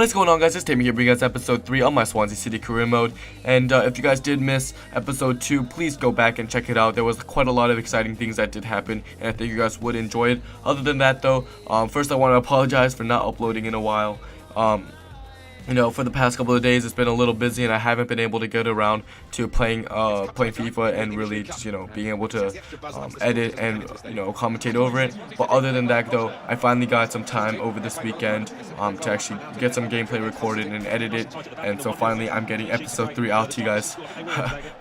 What is going on, guys? It's Tammy here bringing you guys episode 3 on my Swansea City career mode. And if you guys did miss episode 2, please go back and check it out. There was quite a lot of exciting things that did happen, and I think you guys would enjoy it. Other than that, though, first I want to apologize for not uploading in a while. For the past couple of days, it's been a little busy, and I haven't been able to get around to playing FIFA and really just, being able to edit and, commentate over it. But other than that, though, I finally got some time over this weekend to actually get some gameplay recorded and edit it. And so finally, I'm getting episode 3 out to you guys.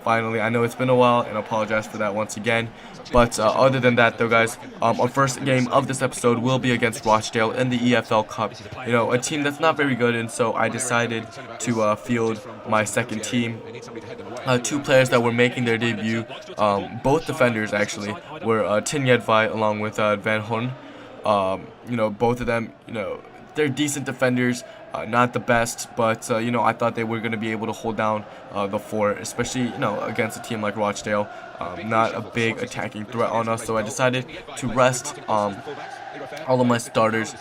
Finally, I know it's been a while, and I apologize for that once again. But other than that, though, guys, our first game of this episode will be against Rochdale in the EFL Cup. A team that's not very good, and so I decided to field my second team. Two players that were making their debut, both defenders actually, were Tin Yedvai along with Van Horn. Both of them, they're decent defenders, not the best, but I thought they were going to be able to hold down the fort, especially against a team like Rochdale. Not a big attacking threat on us, so I decided to rest all of my starters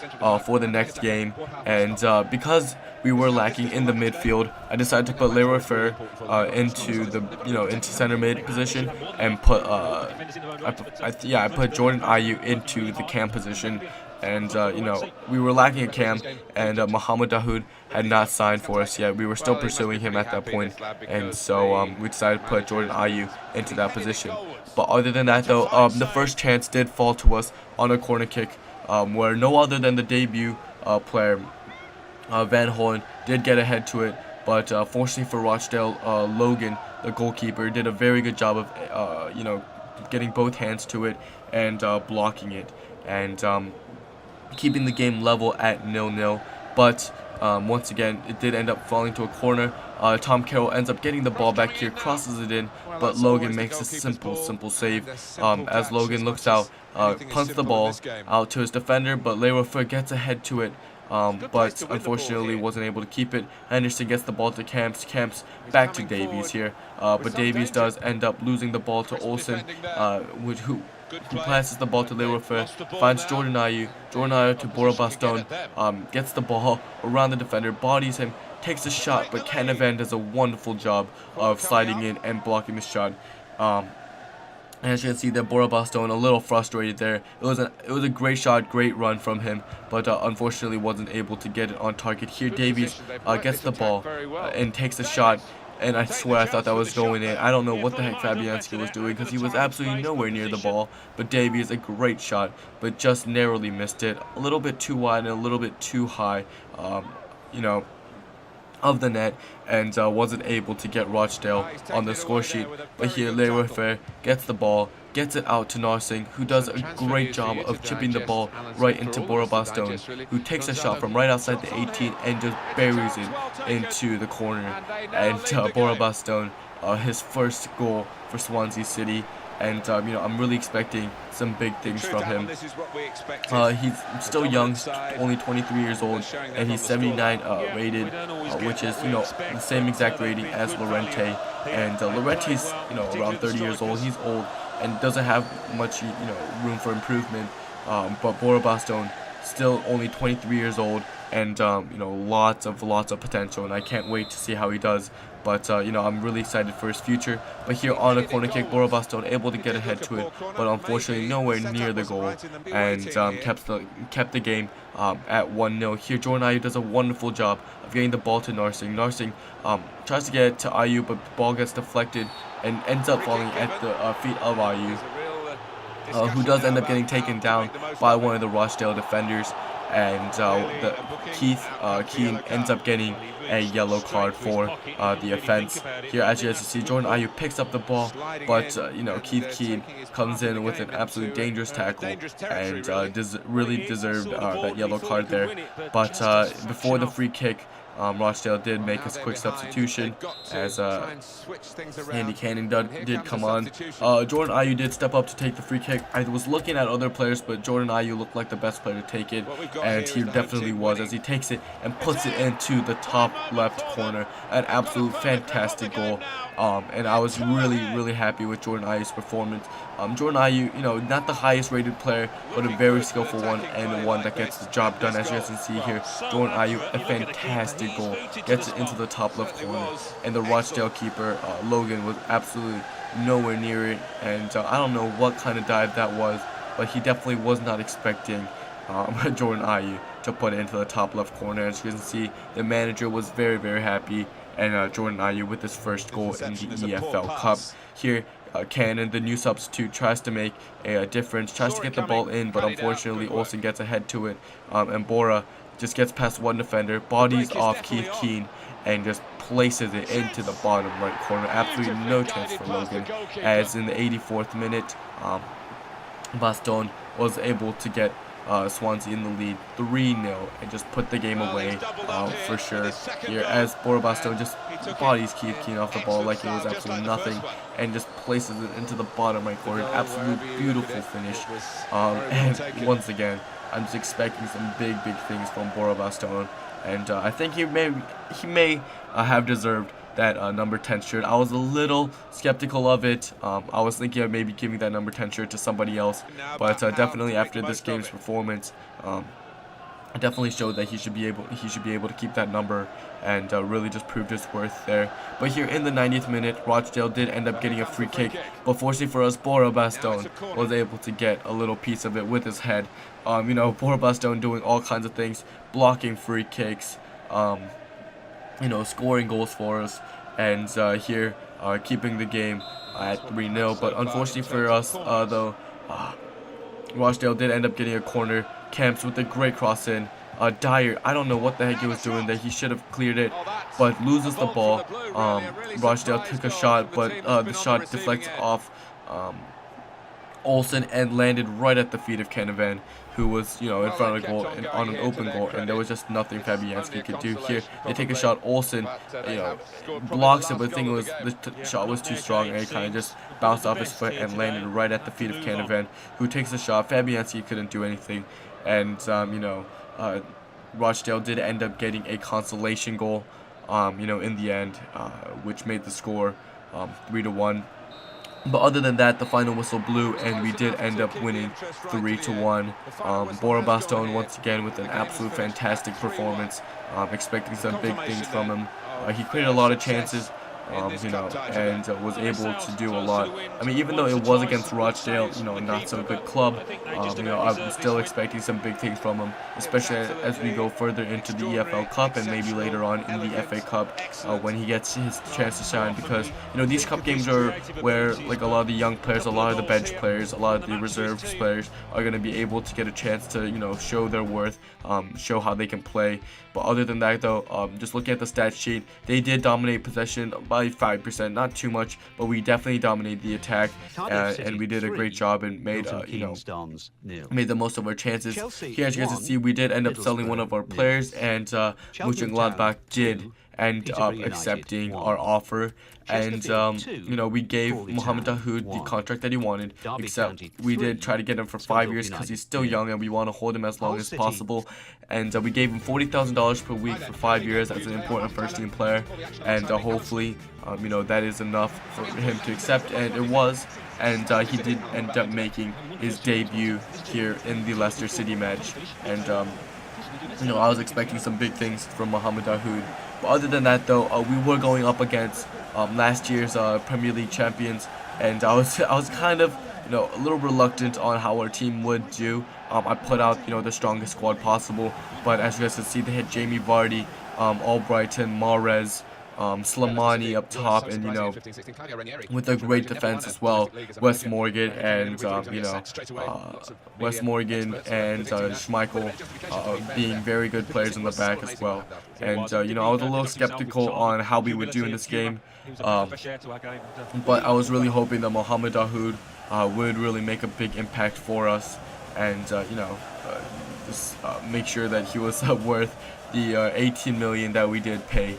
for the next game. And because we were lacking in the midfield, I decided to put Leroy Fer into the into center mid position, and put I put Jordan Ayew into the cam position. And we were lacking a cam, and Mohamed Dahoud had not signed for us yet. We were still pursuing him at that point, and so we decided to put Jordan Ayew into that position. But other than that, though, the first chance did fall to us on a corner kick, where no other than the debut player Van Horn did get ahead to it. But fortunately for Rochdale, Logan, the goalkeeper, did a very good job of getting both hands to it and blocking it, and keeping the game level at 0-0. But once again, it did end up falling to a corner. Tom Carroll ends up getting the ball back here, crosses it in, but Logan makes a simple save. As Logan looks out, punts the ball out to his defender, but Leroy Fer gets ahead to it, but unfortunately wasn't able to keep it. Henderson gets the ball to Camps back to Davies here, but Davies does end up losing the ball to Olsen, who passes the ball to Leroy Fer, finds Jordan Ayew to Bora Bastone, gets the ball around the defender, bodies him, takes a shot, but Canavan does a wonderful job of sliding in and blocking the shot. As you can see, that Bora Bastone a little frustrated there. It was a great shot, great run from him, but unfortunately wasn't able to get it on target. Here Davies gets the ball and takes a shot, and I swear I thought that was going in. I don't know what the heck Fabianski was doing, because he was absolutely nowhere near the ball. But Davies, a great shot, but just narrowly missed it. A little bit too wide and a little bit too high, of the net, and wasn't able to get Rochdale on the score sheet. But here Leroy Fer gets the ball, gets it out to Narsing, who does a great job of chipping the ball right into Bora Bastone, who takes a shot from right outside the 18 and just buries it into the corner. And Bora Bastone, his first goal for Swansea City. And I'm really expecting some big things from him. He's still young, only 23 years old, and he's 79 rated, which is the same exact rating as Llorente. And Llorente's around 30 years old. He's old and doesn't have much room for improvement. But Bora Bastone, still only 23 years old, and lots of potential, and I can't wait to see how he does. But I'm really excited for his future. But here on a corner kick, Bora Bastone able to get ahead to it, but unfortunately nowhere near the goal, and kept the game at 1-0. Here Jordan Ayew does a wonderful job of getting the ball to Narsing. Narsing tries to get it to Ayew, but the ball gets deflected and ends up falling at the feet of Ayew, who does end up getting taken down by one of the Rochdale defenders. And Keane ends up getting a yellow card for the offense. Here, as you guys can see, Jordan Ayew picks up the ball, but Keith Keane comes in with an absolutely dangerous tackle, and really deserved that yellow card there. But before the free kick, Rochdale did make a quick substitution as Andy Cannon did come on. Jordan Ayew did step up to take the free kick. I was looking at other players, but Jordan Ayew looked like the best player to take it, and he definitely was, as he takes it and puts it into the top left corner. An absolute fantastic goal. And I was really happy with Jordan Ayew's performance. Jordan Ayew, not the highest rated player, but a very skillful one, and one that gets the job done. As you guys can see here, Jordan Ayew, a fantastic goal, gets it into the top left corner, and the Rochdale keeper, Logan, was absolutely nowhere near it, and I don't know what kind of dive that was, but he definitely was not expecting Jordan Ayew to put it into the top left corner. As you can see, the manager was very happy, and Jordan Ayew with his first goal in the EFL Cup. Here, Cannon, the new substitute, tries to make a difference, tries to get the ball in, but unfortunately Olsen gets ahead to it, and Bora just gets past one defender, bodies off Keith Keane, and just places it into the bottom right corner. Absolutely no chance for Logan, as in the 84th minute, Baston was able to get Swansea in the lead 3-0 and just put the game away for sure here, as Bora Baston just bodies Keith Keane off the ball like it was absolutely nothing and just places it into the bottom right corner. Absolute beautiful finish, and once again I'm just expecting some big things from Bora Baston, and I think he may have deserved that number 10 shirt. I was a little skeptical of it. I was thinking of maybe giving that number 10 shirt to somebody else, but definitely after this game's performance, it definitely showed that he should be able to keep that number and really just proved his worth there. But here in the 90th minute, Rochdale did end up getting a free kick, but fortunately for us, Bora Baston was able to get a little piece of it with his head. Bora Baston doing all kinds of things, blocking free kicks, scoring goals for us, and here keeping the game at 3-0. But unfortunately for us, though, Rochdale did end up getting a corner. Camps with a great cross in. Dyer, I don't know what the heck he was doing there. He should have cleared it, but loses the ball. Rochdale took a shot, but the shot deflects off Olsen and landed right at the feet of Canavan, who was, in front of the goal and on an open goal, and there was just nothing Fabianski could do here. They take a shot. Olsen, blocks it, but the thing was the shot was too strong, and it kind of just bounced off his foot and landed right at the feet of Canavan, who takes the shot. Fabianski couldn't do anything, and Rochdale did end up getting a consolation goal, in the end, which made the score 3-1. But other than that, the final whistle blew, and we did end up winning 3-1. Bora Baston once again with an absolute fantastic performance. Expecting some big things from him. He created a lot of chances, and was able to do a lot. I mean, even though it was against Rochdale, not so good club, I'm still expecting some big things from him, especially as we go further into the EFL Cup and maybe later on in the FA Cup when he gets his chance to shine, because, these cup games are where, like, a lot of the young players, a lot of the bench players, a lot of the reserves players are going to be able to get a chance to, show their worth, show how they can play. But other than that, though, just looking at the stat sheet, they did dominate possession by 5%, not too much, but we definitely dominated the attack, and we did a great job and made made the most of our chances. Here, as you guys can see, we did end up selling one of our players, and Mönchengladbach did end up accepting our offer, and we gave Mohamed Dahoud the contract that he wanted, except we did try to get him for 5 years because he's still young and we want to hold him as long as possible, and we gave him $40,000 per week for 5 years as an important first team player, and hopefully that is enough for him to accept, and it was, and he did end up making his debut here in the Leicester City match, and I was expecting some big things from Mohamed Dahoud. But other than that, though, we were going up against last year's Premier League champions, and I was kind of a little reluctant on how our team would do. I put out the strongest squad possible, but as you guys can see, they had Jamie Vardy, Albrighton, Mahrez, Slimani up top, and with a great defense as well, Wes Morgan and Schmeichel being very good players in the back as well. And I was a little skeptical on how we would do in this game, but I was really hoping that Mohamed Dahoud would really make a big impact for us, and just make sure that he was worth the 18 million that we did pay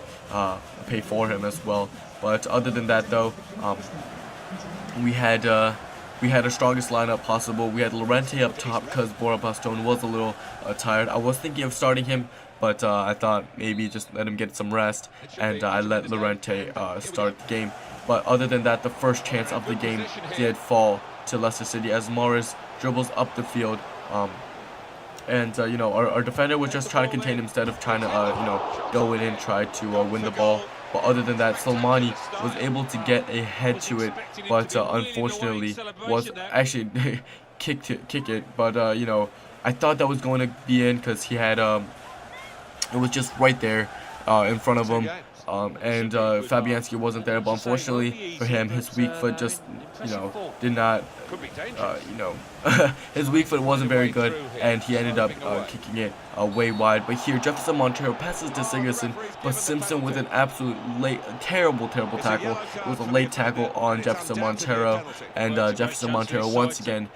for him as well. But other than that, though, we had our strongest lineup possible. We had Llorente up top because Bora Bastone was a little tired. I was thinking of starting him, but I thought maybe just let him get some rest, and I let Llorente start the game. But other than that, the first chance of the game did fall to Leicester City as Morris dribbles up the field. And you know, our defender was just trying to contain him instead of trying to you know, go in and try to win the ball. But other than that, Slimani was able to get a head to it, but unfortunately was actually kick it. But you know, I thought that was going to be in because he had it was just right there in front of him. And Fabianski wasn't there, but unfortunately for him, his weak foot just, you know, did not, you know, his weak foot wasn't very good, and he ended up kicking it way wide. But here, Jefferson Montero passes to Sigurdsson, but Simpson with an absolute terrible tackle. It was a late tackle on Jefferson Montero, and Jefferson Montero once again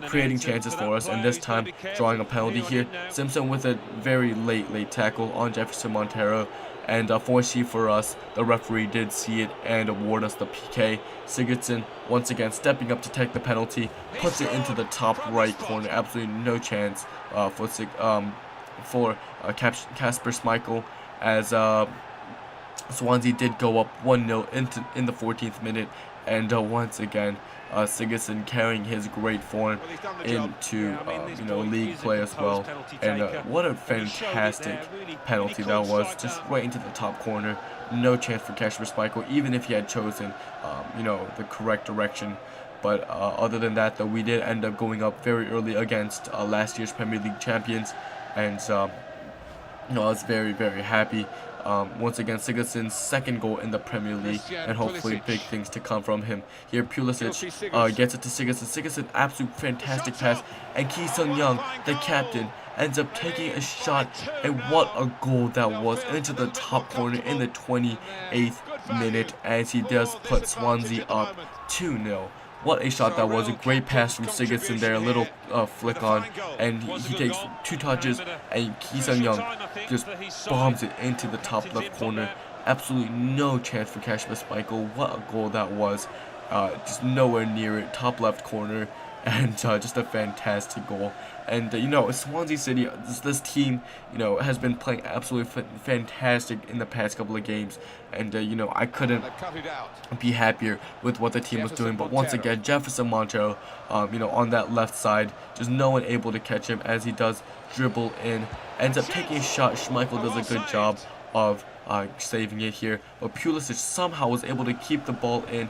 creating chances for us, and this time drawing a penalty here. Simpson with a very late tackle on Jefferson Montero. And fortunately for us, the referee did see it and award us the PK. Sigurdsson, once again, stepping up to take the penalty, puts it into the top right corner. Absolutely no chance for Kasper Schmeichel, as Swansea did go up 1-0 in the 14th minute. And once again, Sigurdsson carrying his great form into you know, league play as well. And what a fantastic penalty that was, just right into the top corner. No chance for Kasper Schmeichel, even if he had chosen you know, the correct direction. But other than that, though, we did end up going up very early against last year's Premier League champions, and you know, I was very happy. Once again, Sigurdsson's second goal in the Premier League, and hopefully big things to come from him. Here, Pulisic gets it to Sigurdsson. Sigurdsson, absolute fantastic pass, and Ki Sung-young, the captain, ends up taking a shot, and what a goal that was, into the top corner in the 28th minute, as he does put Swansea up 2-0. What a shot that was. A great pass from Sigurdsson there. A little flick on. And he takes 2 touches. And Ki Sung-young just bombs it into the top left corner. Absolutely no chance for Kasper Schmeichel. What a goal that was. Just nowhere near it. Top left corner. And just a fantastic goal. And you know, Swansea City, this team, you know, has been playing absolutely fantastic in the past couple of games. And you know, I couldn't be happier with what the team was doing. But once again, Jefferson Montero, you know, on that left side, just no one able to catch him as he does dribble in. Ends up taking a shot. Schmeichel does a good job of saving it here, but Pulisic somehow was able to keep the ball in,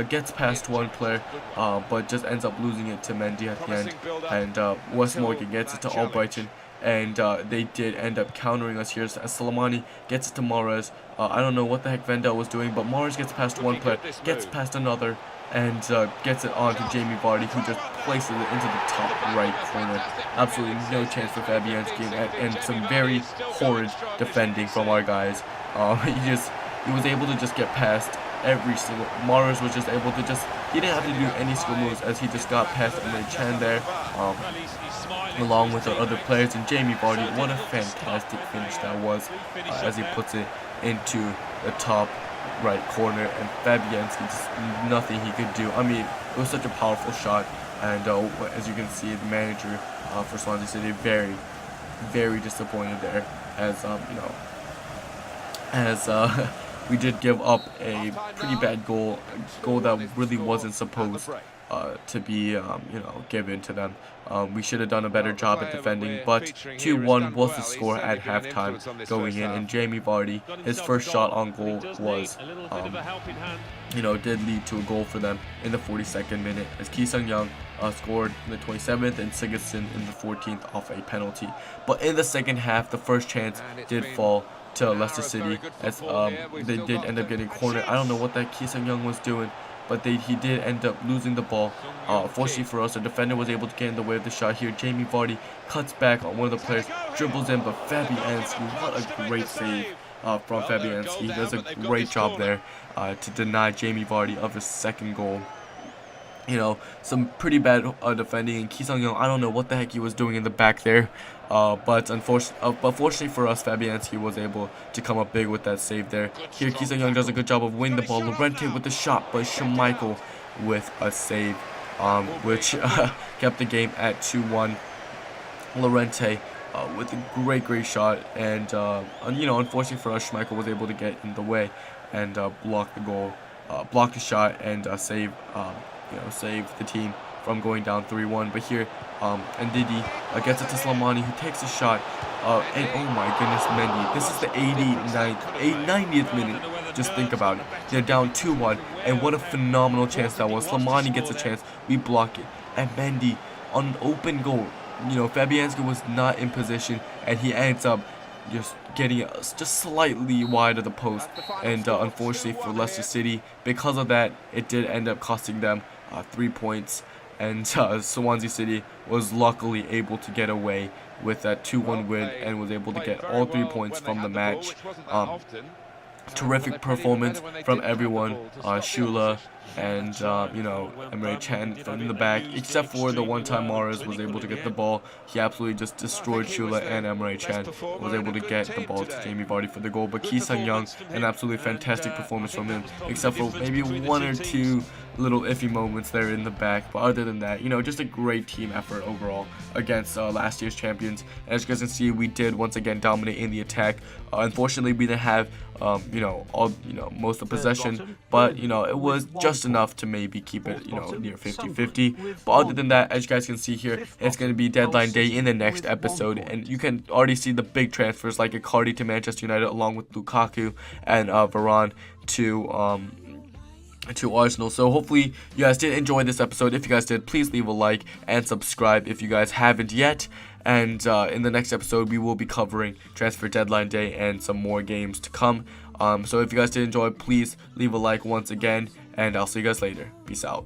gets past one player, but just ends up losing it to Mendy at the end, and Wes Morgan gets it to Albrighton, and they did end up countering us here as Slimani gets it to Mahrez. I don't know what the heck Vendel was doing, but Mahrez gets past one player, gets past another, and gets it on to Jamie Vardy, who just places it into the top right corner. Absolutely no chance for Fabianski, and some very horrid defending from our guys. He was able to just get past every single. Mahrez was just able to he didn't have to do any skill moves, as he just got past Emre Can there, along with the other players. And Jamie Vardy, what a fantastic finish that was, as he puts it into the top right corner, and Fabianski, just nothing he could do. I mean, it was such a powerful shot, and as you can see, the manager for Swansea City very disappointed there, as you know, as we did give up a pretty bad goal, that really wasn't supposed to be you know, given to them. We should have done a better job at defending, but 2-1 was the score at halftime going in, and Jamie Vardy, his first shot on goal was you know, did lead to a goal for them in the 42nd minute, as Ki Sung-young scored in the 27th, and Sigurdsson in the 14th off a penalty. But in the second half, the first chance did fall to Leicester City, as they did end up getting cornered. I don't know what that Ki Sung-young was doing, but he did end up losing the ball. Fortunately for us, the defender was able to get in the way of the shot here. Jamie Vardy cuts back on one of the players, dribbles in, but Fabianski, what a great save from Fabianski. He does a great job there to deny Jamie Vardy of his second goal. You know, some pretty bad defending, and Ki Sung-young, I don't know what the heck he was doing in the back there. But fortunately for us, Fabianski was able to come up big with that save there. Here, Ki Sung-young does a good job of winning the ball. Lorente with the shot, but Schmeichel with a save, which kept the game at 2-1. Lorente with a great shot, and unfortunately for us, Schmeichel was able to get in the way and block the goal, block the shot, and save the team from going down 3-1. But here, Ndidi gets it to Slimani, who takes a shot, and oh my goodness, Mendy. This is the 90th minute. Just think about it. They're down 2-1, and what a phenomenal chance that was. Slimani gets a chance, we block it, and Mendy on an open goal. Fabianski was not in position, and he ends up just getting it just slightly wide of the post. And unfortunately for Leicester City, because of that, it did end up costing them 3 points. And Swansea City was luckily able to get away with that 2-1 win and was able to get all 3 points from the match. Terrific performance from everyone, Shula and Emre Can from the back, except for the one time Mahrez was able to get the ball. He absolutely just destroyed Shula, and Emre Can was able to get the ball to Jamie Vardy for the goal. But Ki Sung-young, an absolutely fantastic performance from him, except for maybe 1 or 2 little iffy moments there in the back. But other than that, just a great team effort overall against last year's champions. As you guys can see, we did once again dominate in the attack. Unfortunately, we didn't have most of the possession, but it was just enough to maybe keep it near 50-50. But other than that, as you guys can see here, it's going to be deadline day in the next episode, and you can already see the big transfers like Icardi to Manchester United along with Lukaku and Varane to Arsenal. So hopefully you guys did enjoy this episode. If you guys did, please leave a like and subscribe if you guys haven't yet. And in the next episode, we will be covering transfer deadline day and some more games to come. So if you guys did enjoy, please leave a like once again, and I'll see you guys later. Peace out.